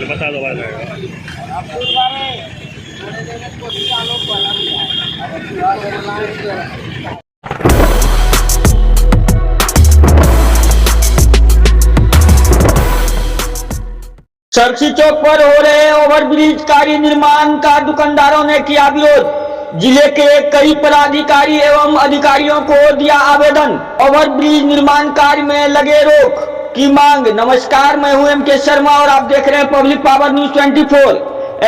बता दो सरसी चौक पर हो रहे ओवरब्रिज कार्य निर्माण का दुकानदारों ने किया विरोध। जिले के कई पदाधिकारी एवं अधिकारियों को दिया आवेदन। ओवरब्रिज निर्माण कार्य में लगे रोक की मांग। नमस्कार, मैं हूं एम के शर्मा और आप देख रहे हैं public power news 24।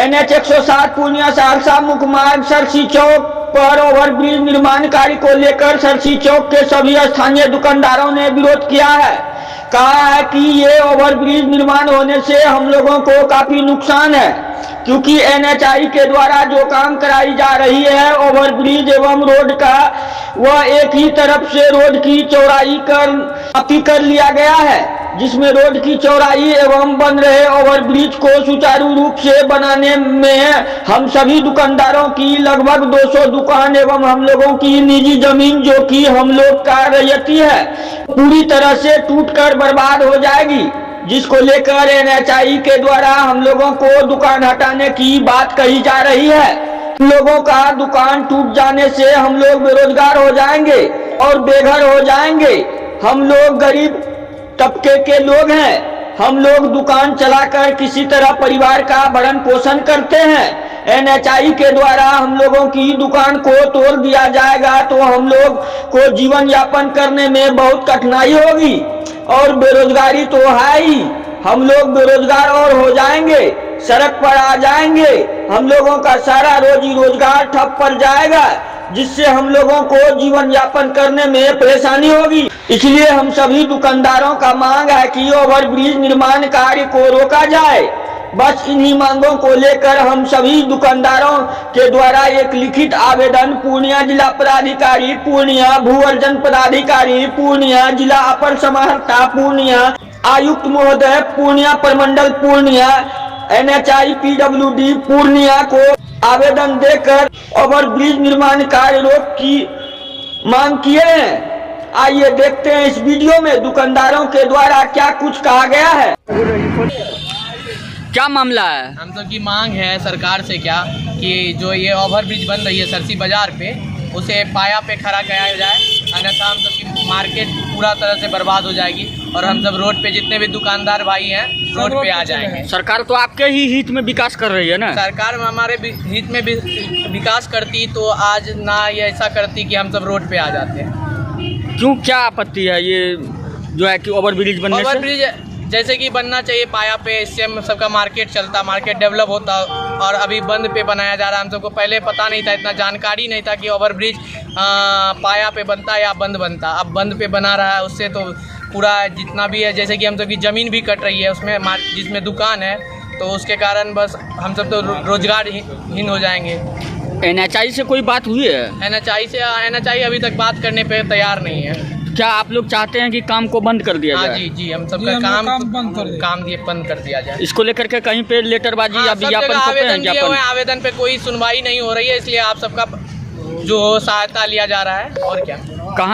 NH 107 Purnia Saharsa मुख्य मार्ग सरसी चौक पर ओवरब्रिज निर्माण कार्य को लेकर सरसी चौक के सभी स्थानीय दुकानदारों ने विरोध किया है। कहा है कि ये ओवरब्रिज निर्माण होने से हम लोगों को काफी नुकसान है, क्योंकि NHI के द्वारा जो काम कराई जा रही है ओवरब्रिज एवं रोड का, वह एक ही तरफ से रोड की चौड़ाई कर लिया गया है, जिसमें रोड की चौड़ाई एवं बन रहे ओवरब्रिज को सुचारू रूप से बनाने में हम सभी दुकानदारों की लगभग 200 दुकान एवं हम लोगों की निजी जमीन, जो कि हम लोग का रैयती है, पूरी तरह से टूटकर बर्बाद हो जाएगी, जिसको लेकर NHI के द्वारा हम लोगों को दुकान हटाने की बात कही जा रही है। हम लोगों का दुकान टूट जाने से हम लोग बेरोजगार हो जाएंगे और बेघर हो जाएंगे। हम लोग गरीब तबके के लोग हैं। हम लोग दुकान चलाकर किसी तरह परिवार का भरण पोषण करते हैं। NHI के द्वारा हम लोगों की दुकान को तोड़ दिया जाएगा तो हम लोग को जीवन यापन करने में बहुत कठिनाई होगी और बेरोजगारी तो है ही। हम लोग बेरोजगार और हो जाएंगे, सड़क पर आ जाएंगे। हम लोगों का सारा रोजी रोजगार ठप पड़ जाएगा, जिससे हम लोगों को जीवन यापन करने में परेशानी होगी। इसलिए हम सभी दुकानदारों का मांग है कि ओवरब्रिज निर्माण कार्य को रोका जाए। बस इन्हीं मांगों को लेकर हम सभी दुकानदारों के द्वारा एक लिखित आवेदन पूर्णिया जिला पदाधिकारी पूर्णिया, भू अर्जन पदाधिकारी पूर्णिया, जिला अपर समाहर्ता पूर्णिया, आयुक्त महोदय पूर्णिया प्रमंडल पूर्णिया, NHI PWD पूर्णिया को आवेदन देकर ओवरब्रिज निर्माण कार्य रोक की मांग किए हैं। आइए देखते हैं इस वीडियो में दुकानदारों के द्वारा क्या कुछ कहा गया है। क्या मामला है? हम सब की मांग है सरकार से क्या कि जो ये ओवरब्रिज बन रही है सरसी बाजार पे, उसे पाया पे खड़ा किया जाए, अन्यथा हम सब की मार्केट पूरा तरह से बर्बाद हो जाएगी और हम सब रोड पे जितने भी दुकानदार भाई हैं रोड पे आ जाएंगे। सरकार तो आपके ही हित में विकास कर रही है ना? सरकार हमारे हित में विकास करती तो आज ना ये ऐसा करती कि हम सब रोड पे आ जाते हैं। क्यों, क्या आपत्ति है ये जो है कि ओवरब्रिज बनने से? ओवरब्रिज जैसे कि बनना चाहिए पाया पे, इससे हम सबका मार्केट चलता, मार्केट डेवलप होता, और अभी बंद पे बनाया जा रहा है। हम सबको पहले पता नहीं था, इतना जानकारी नहीं था कि ओवरब्रिज पाया पे बनता या बंद बनता। अब बंद पे बना रहा है, उससे तो पूरा जितना भी है, जैसे कि हम सब की ज़मीन भी कट रही है उसमें, जिसमें दुकान है, तो उसके कारण बस हम सब तो रोजगारहीन हो जाएंगे। NHI से कोई बात हुई है? NHI अभी तक बात करने पे तैयार नहीं है। क्या आप लोग चाहते हैं कि काम को बंद कर दिया जाए? जी, हम सबका काम बंद कर दिया जाए। इसको लेकर के कहीं पे लेटरबाजी या विज्ञापन आवेदन पे कोई सुनवाई नहीं हो रही है, इसलिए आप सबका जो सहायता लिया जा रहा है। और क्या,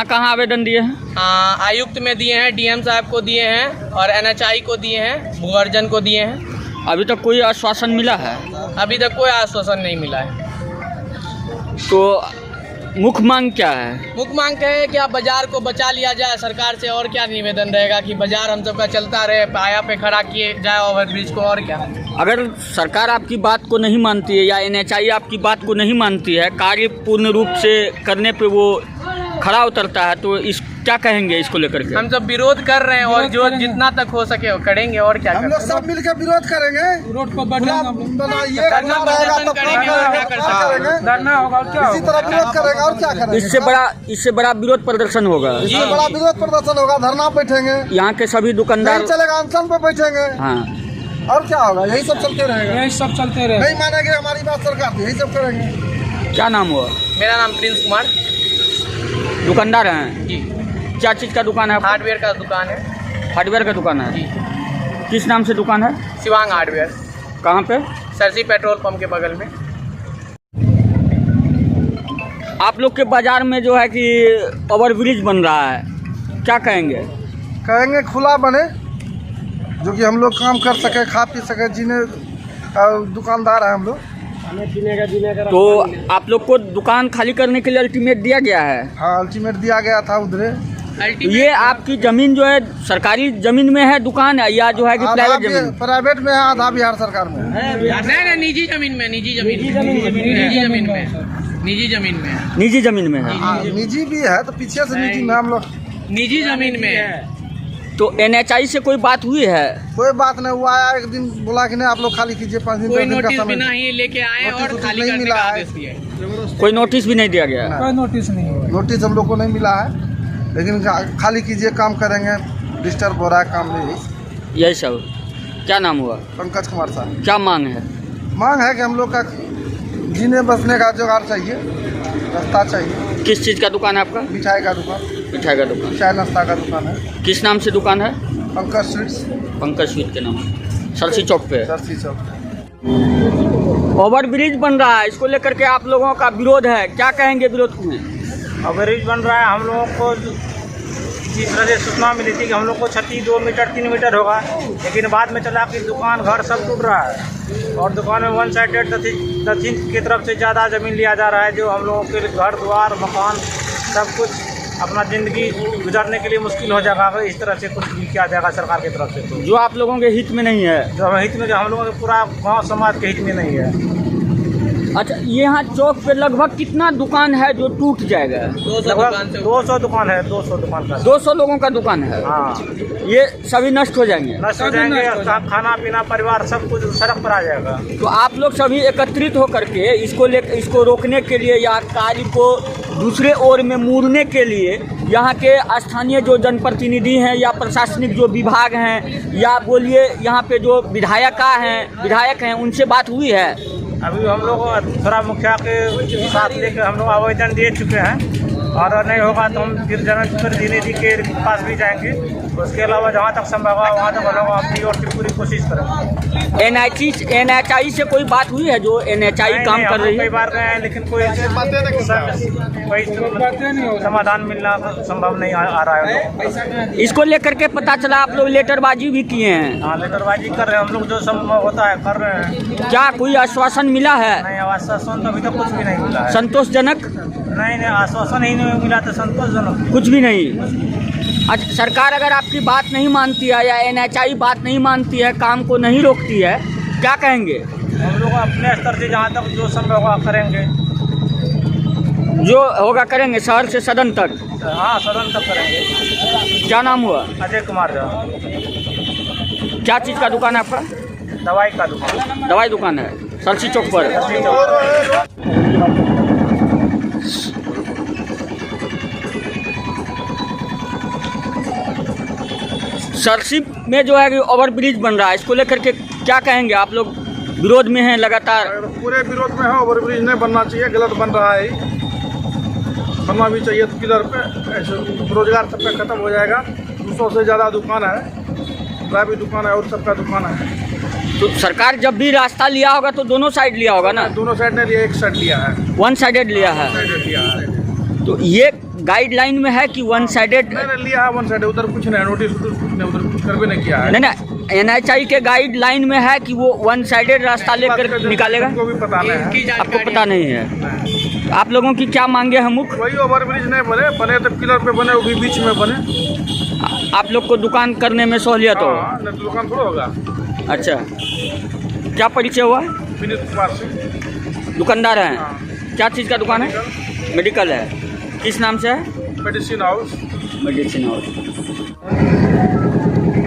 कहाँ आवेदन दिए हैं? आयुक्त में दिए हैं, DM साहब को दिए हैं और NHI को दिए हैं, भू अर्जन को दिए हैं। अभी तक कोई आश्वासन मिला है? अभी तक कोई आश्वासन नहीं मिला है। तो मुख्य मांग क्या है? मुख्य मांग है कि आप बाजार को बचा लिया जाए सरकार से। और क्या निवेदन रहेगा कि बाजार हम सबका चलता रहे, पाया पे खड़ा किए जाए ओवरब्रिज को। और क्या, अगर सरकार आपकी बात को नहीं मानती है या NHI आपकी बात को नहीं मानती है, कार्य पूर्ण रूप से करने पे वो खड़ा उतरता है, तो इस क्या कहेंगे इसको लेकर के? हम सब विरोध कर रहे हैं और जो जितना तक हो सके वो करेंगे। और क्या, हम लोग सब मिलकर विरोध करेंगे, रोड को धरना होगा। इसी तरह विरोध करेंगे और क्या करेंगे? इससे बड़ा विरोध प्रदर्शन होगा। इससे बड़ा विरोध प्रदर्शन होगा, धरना बैठेंगे, यहाँ के सभी दुकानदार चलेगा, अनशन पे बैठेंगे। हाँ, और क्या होगा? यही सब चलते रहेगा, नहीं मानेंगे हमारी बात सरकार, यही सब करेंगे। क्या नाम हुआ? मेरा नाम प्रिंस कुमार। दुकानदार हैं जी। क्या चीज़ का दुकान है? हार्डवेयर का दुकान है। हार्डवेयर का दुकान है जी। किस नाम से दुकान है? शिवांग हार्डवेयर। कहाँ पे? सरसी पेट्रोल पंप के बगल में। आप लोग के बाजार में जो है कि ओवरब्रिज बन रहा है, क्या कहेंगे? कहेंगे खुला बने, जो कि हम लोग काम कर सके, खा पी सके, जीने दुकानदार है हम लोग। तो आप लोग को दुकान खाली करने के लिए अल्टीमेट दिया गया है? हाँ, अल्टीमेट दिया गया था उधरे। ये आपकी जमीन जो है सरकारी जमीन में है दुकान है या जो है कि प्राइवेट जमीन? प्राइवेट में है, आधा बिहार सरकार में है। नहीं, निजी जमीन में, निजी जमीन में। निजी जमीन में है। हाँ, निजी भी है तो पीछे से निजी में हम लोग निजी जमीन में है। तो NHI से कोई बात हुई है? कोई बात नहीं हुआ है। एक दिन बोला कि नहीं आप लोग खाली कीजिए, 5 दिन कोई 10 दिन का नोटिस समय। भी नहीं लेके आए और खाली नहीं करने मिला का है। आदेश दिया। कोई नोटिस भी नहीं दिया गया? कोई नोटिस नहीं, नोटिस हम लोग को नहीं मिला है। लेकिन खाली कीजिए, काम करेंगे, डिस्टर्ब हो रहा है काम में। यही सब। क्या नाम हुआ? पंकज कुमार साहब। क्या मांग है? मांग है कि हम लोग का जीने बसने का जुगाड़ चाहिए, रास्ता चाहिए। किस चीज़ का दुकान है आपका? मिठाई का दुकान, मिठाई का दुकान। चाय नाश्ता का दुकान है। किस नाम से दुकान है? पंकज स्वीट्स, पंकज स्वीट के नाम से। सरसी चौक पे है। सरसी चौक। ओवर ब्रिज बन रहा है, इसको लेकर के आप लोगों का विरोध है, क्या कहेंगे विरोध में? ब्रिज बन रहा है, हम लोगों को जिस तरह से सूचना मिली थी कि हम लोग को क्षति 2 मीटर 3 मीटर होगा, लेकिन बाद में चला कि दुकान घर सब टूट रहा है और दुकान में 1 साइडेड दक्षिण की तरफ से ज़्यादा ज़मीन लिया जा रहा है, जो हम लोगों के घर द्वार मकान सब कुछ अपना ज़िंदगी गुजारने के लिए मुश्किल हो जाएगा। इस तरह से कुछ भी किया जाएगा सरकार की तरफ से, तो जो आप लोगों के हित में नहीं है। जो हम हित में, जो हम लोगों के पूरा गाँव समाज के हित में नहीं है। अच्छा, यहाँ चौक पे लगभग कितना दुकान है जो टूट जाएगा? 200 दुकान है, 200 दुकान का। 200 लोगों का दुकान है। हाँ, ये सभी नष्ट हो जाएंगे? नष्ट हो जाएंगे। खाना पीना परिवार सब कुछ सड़क पर आ जाएगा। तो आप लोग सभी एकत्रित होकर के इसको रोकने के लिए या कार्य को दूसरे ओर में मोड़ने के लिए यहाँ के स्थानीय जो जनप्रतिनिधि हैं या प्रशासनिक जो विभाग हैं या बोलिए यहाँ पे जो विधायक हैं उनसे बात हुई है? अभी हम लोग थोड़ा मुखिया के साथ लेकर हम लोग आवेदन दे चुके हैं और नहीं होगा तो हम फिर जनप्रतिनिधि के पास भी जाएंगे। उसके अलावा जहाँ तक संभव होगा वहाँ तक हम लोग अपनी ओर से पूरी कोशिश करेंगे। NHI से कोई बात हुई है? जो NHI काम कर रही है? कई बार गए हैं लेकिन कोई समाधान मिलना संभव नहीं आ रहा है। इसको लेकर के पता चला आप लोग लेटरबाजी भी किए हैं? हाँ, लेटरबाजी कर रहे हैं हम लोग, जो संभव होता है कर रहे हैं। क्या कोई आश्वासन मिला है? नहीं, आश्वासन तो अभी तक कुछ भी नहीं मिला है। संतोषजनक? नहीं, आश्वासन ही नहीं मिला तो संतोषजनक कुछ भी नहीं। अच्छा, सरकार अगर आपकी बात नहीं मानती है या NHI बात नहीं मानती है, काम को नहीं रोकती है, क्या कहेंगे? हम लोग अपने स्तर से जहाँ तक जो संभव होगा करेंगे। जो होगा करेंगे, शहर से सदन तक? हाँ, सदन तक करेंगे। क्या नाम हुआ? अजय कुमार झा। क्या चीज़ का दुकान है आपका? दवाई का दुकान। दवाई दुकान है, सरसी चौक पर। सरसी में जो है कि ओवर ब्रिज बन रहा है, इसको लेकर के क्या कहेंगे? आप लोग विरोध में हैं लगातार? पूरे विरोध में है। ओवर ब्रिज नहीं बनना चाहिए, गलत बन रहा है। बनना भी चाहिए तो किधर पे ऐसे रोजगार सबका खत्म हो जाएगा। 200 से ज़्यादा दुकान है, प्राइवेट दुकान है और सबका दुकान है। तो सरकार जब भी रास्ता लिया होगा तो दोनों साइड लिया होगा ना? दोनों साइड ने लिया, एक साइड लिया है। 1 साइडेड लिया है। लिया है। तो ये गाइडलाइन में है कि 1 साइडेड? नहीं, लिया है 1 साइड। उधर कुछ नहीं, नोटिस कुछ नहीं, उधर कुछ कर भी नहीं किया है। नहीं, NHI के गाइडलाइन में है कि वो 1 साइडेड रास्ता लेकर निकालेगा? उनको भी पता नहीं है। आपको पता नहीं है? आप लोगों की क्या मांगे हैं मुख्य? वही ओवर ब्रिज नहीं बने तो किलर पे बने, वो भी बीच में बने। आप लोग को दुकान करने में सहूलियत हो? नहीं तो दुकान थोड़ा होगा। अच्छा, क्या परिचय हुआ? विनीत कुमार सिंह, दुकानदार हैं। क्या चीज़ का दुकान है? मेडिकल है। किस नाम से है? Medicine house. Medicine house.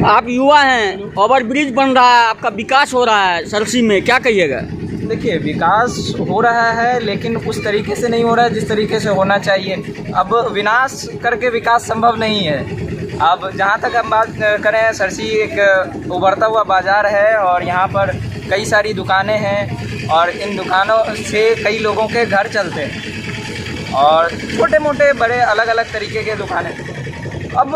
आप युवा हैं, ओवर ब्रिज बन रहा है, आपका विकास हो रहा है सरसी में, क्या कहिएगा? देखिए, विकास हो रहा है लेकिन उस तरीके से नहीं हो रहा है जिस तरीके से होना चाहिए। अब विनाश करके विकास संभव नहीं है। अब जहाँ तक हम बात करें, सरसी एक उभरता हुआ बाज़ार है और यहाँ पर कई सारी दुकानें हैं और इन दुकानों से कई लोगों के घर चलते हैं और छोटे मोटे बड़े अलग अलग तरीके के दुकानें। अब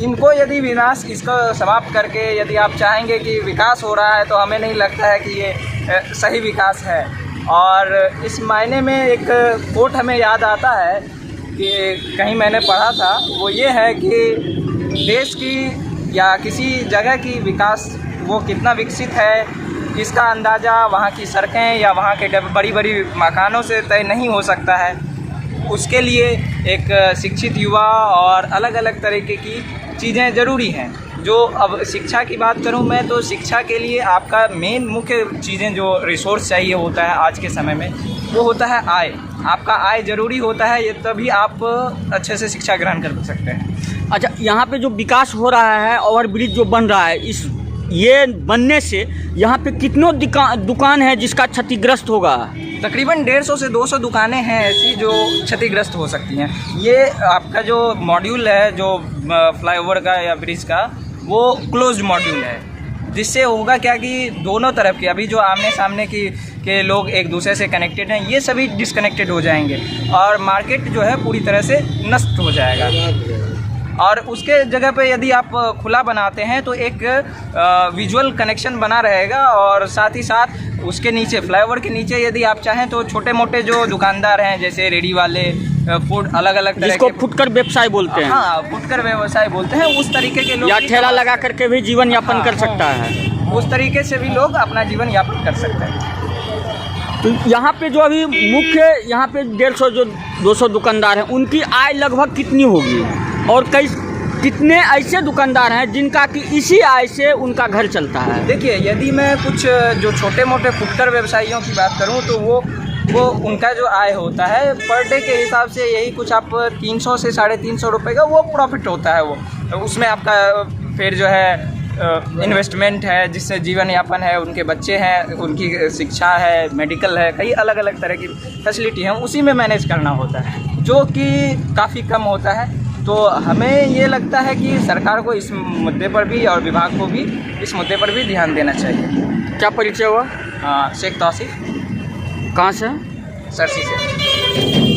इनको यदि विनाश इसको समाप्त करके यदि आप चाहेंगे कि विकास हो रहा है, तो हमें नहीं लगता है कि ये सही विकास है। और इस मायने में एक कोट हमें याद आता है कि कहीं मैंने पढ़ा था, वो ये है कि देश की या किसी जगह की विकास वो कितना विकसित है, इसका अंदाज़ा वहाँ की सड़कें या वहाँ के बड़ी बड़ी मकानों से तय नहीं हो सकता है। उसके लिए एक शिक्षित युवा और अलग अलग तरीके की चीज़ें ज़रूरी हैं। जो अब शिक्षा की बात करूं मैं, तो शिक्षा के लिए आपका मेन मुख्य चीज़ें जो रिसोर्स चाहिए होता है आज के समय में, वो होता है आय। आपका आय ज़रूरी होता है, ये तभी आप अच्छे से शिक्षा ग्रहण कर सकते हैं। अच्छा, यहाँ पे जो विकास हो रहा है, ओवरब्रिज जो बन रहा है, ये बनने से यहाँ पे कितनों दुकान है जिसका क्षतिग्रस्त होगा? तकरीबन 150 से 200 दुकानें हैं ऐसी जो क्षतिग्रस्त हो सकती हैं। ये आपका जो मॉड्यूल है जो फ्लाईओवर का या ब्रिज का, वो क्लोज्ड मॉड्यूल है, जिससे होगा क्या कि दोनों तरफ के अभी जो आमने सामने के लोग एक दूसरे से कनेक्टेड हैं, ये सभी डिस्कनेक्टेड हो जाएंगे और मार्केट जो है पूरी तरह से नष्ट हो जाएगा। और उसके जगह पे यदि आप खुला बनाते हैं तो एक विजुअल कनेक्शन बना रहेगा, और साथ ही साथ उसके नीचे फ्लाईओवर के नीचे यदि आप चाहें तो छोटे मोटे जो दुकानदार हैं, जैसे रेडी वाले, फूड अलग अलग तरह जिसको के फुटकर व्यवसाय बोलते हैं, हाँ फुटकर व्यवसाय बोलते हैं, उस तरीके के लोग या ठेला लगा करके भी जीवन यापन कर सकता है। उस तरीके से भी लोग अपना जीवन यापन कर सकते हैं। तो यहाँ पे जो अभी मुख्य यहाँ पे 150 जो 200 दुकानदार हैं, उनकी आय लगभग कितनी होगी, और कितने ऐसे दुकानदार हैं जिनका कि इसी आय से उनका घर चलता है? देखिए, यदि मैं कुछ जो छोटे मोटे फुटकर व्यवसायियों की बात करूं तो वो उनका जो आय होता है पर डे के हिसाब से यही कुछ आप 300 से 350 रुपये का वो प्रॉफिट होता है। वो उसमें आपका फिर जो है इन्वेस्टमेंट है, जिससे जीवन यापन है, उनके बच्चे हैं, उनकी शिक्षा है, मेडिकल है, कई अलग अलग तरह की फैसिलिटी हैं, उसी में मैनेज करना होता है, जो कि काफ़ी कम होता है। तो हमें ये लगता है कि सरकार को इस मुद्दे पर भी और विभाग को भी इस मुद्दे पर भी ध्यान देना चाहिए। क्या परिचय हुआ? शेख तौसीफ, कहाँ से? सरसी से।